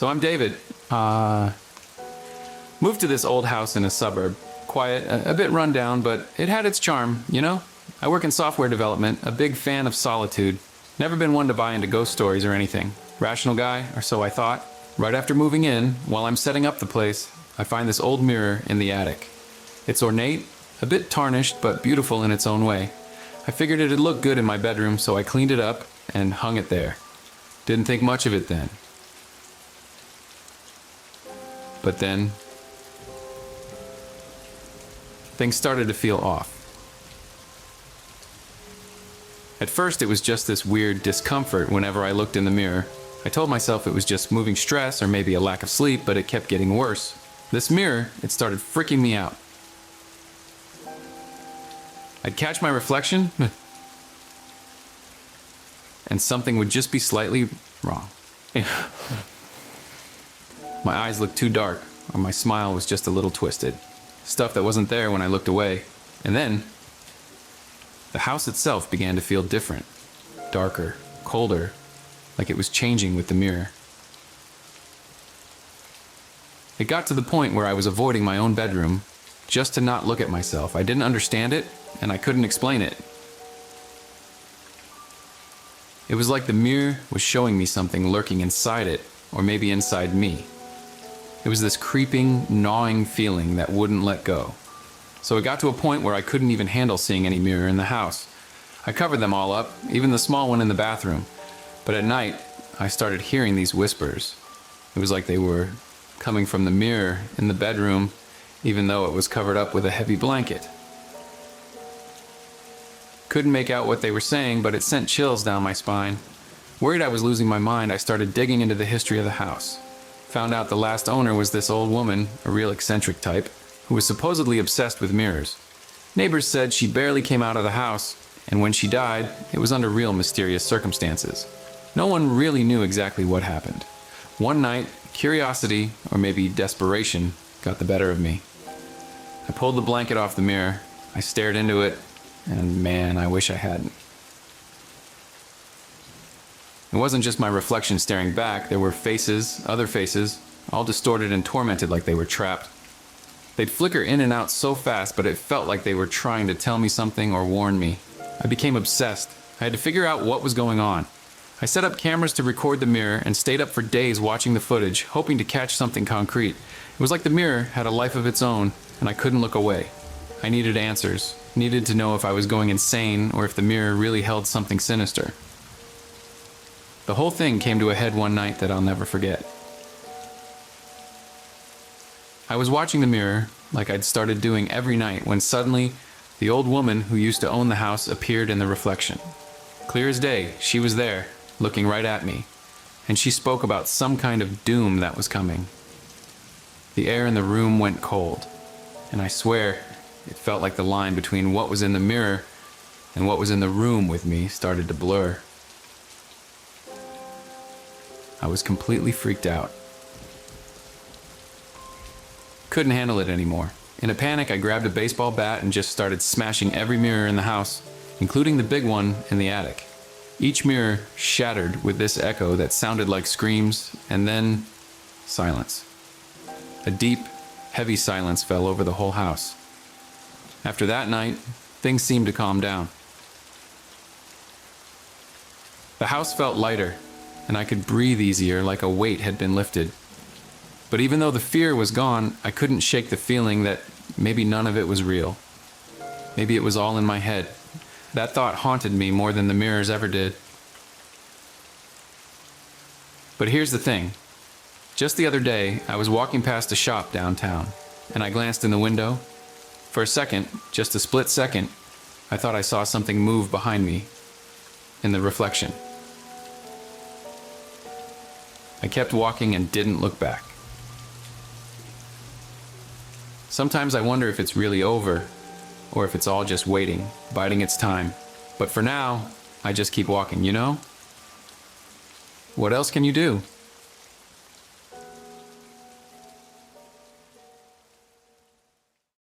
So I'm David. Moved to this old house in a suburb. Quiet, a bit run down, but it had its charm, you know? I work in software development, a big fan of solitude. Never been one to buy into ghost stories or anything. Rational guy, or so I thought. Right after moving in, while I'm setting up the place, I find this old mirror in the attic. It's ornate, a bit tarnished, but beautiful in its own way. I figured it'd look good in my bedroom, so I cleaned it up and hung it there. Didn't think much of it then. But then, things started to feel off. At first, it was just this weird discomfort whenever I looked in the mirror. I told myself it was just moving stress or maybe a lack of sleep, but it kept getting worse. This mirror, it started freaking me out. I'd catch my reflection, and something would just be slightly wrong. My eyes looked too dark, or my smile was just a little twisted. Stuff that wasn't there when I looked away. And then, the house itself began to feel different. Darker, colder, like it was changing with the mirror. It got to the point where I was avoiding my own bedroom just to not look at myself. I didn't understand it, and I couldn't explain it. It was like the mirror was showing me something lurking inside it, or maybe inside me. It was this creeping, gnawing feeling that wouldn't let go. So it got to a point where I couldn't even handle seeing any mirror in the house. I covered them all up, even the small one in the bathroom. But at night, I started hearing these whispers. It was like they were coming from the mirror in the bedroom, even though it was covered up with a heavy blanket. Couldn't make out what they were saying, but it sent chills down my spine. Worried I was losing my mind, I started digging into the history of the house. Found out the last owner was this old woman, a real eccentric type, who was supposedly obsessed with mirrors. Neighbors said she barely came out of the house, and when she died, it was under real mysterious circumstances. No one really knew exactly what happened. One night, curiosity, or maybe desperation, got the better of me. I pulled the blanket off the mirror, I stared into it, and man, I wish I hadn't. It wasn't just my reflection staring back, there were faces, other faces, all distorted and tormented like they were trapped. They'd flicker in and out so fast, but it felt like they were trying to tell me something or warn me. I became obsessed. I had to figure out what was going on. I set up cameras to record the mirror and stayed up for days watching the footage, hoping to catch something concrete. It was like the mirror had a life of its own, and I couldn't look away. I needed answers, needed to know if I was going insane or if the mirror really held something sinister. The whole thing came to a head one night that I'll never forget. I was watching the mirror, like I'd started doing every night, when suddenly, the old woman who used to own the house appeared in the reflection. Clear as day, she was there, looking right at me, and she spoke about some kind of doom that was coming. The air in the room went cold, and I swear, it felt like the line between what was in the mirror and what was in the room with me started to blur. I was completely freaked out. Couldn't handle it anymore. In a panic, I grabbed a baseball bat and just started smashing every mirror in the house, including the big one in the attic. Each mirror shattered with this echo that sounded like screams, and then silence. A deep, heavy silence fell over the whole house. After that night, things seemed to calm down. The house felt lighter, and I could breathe easier like a weight had been lifted. But even though the fear was gone, I couldn't shake the feeling that maybe none of it was real. Maybe it was all in my head. That thought haunted me more than the mirrors ever did. But here's the thing. Just the other day, I was walking past a shop downtown, and I glanced in the window. For a second, just a split second, I thought I saw something move behind me, in the reflection. I kept walking and didn't look back. Sometimes I wonder if it's really over, or if it's all just waiting, biding its time. But for now, I just keep walking, you know? What else can you do?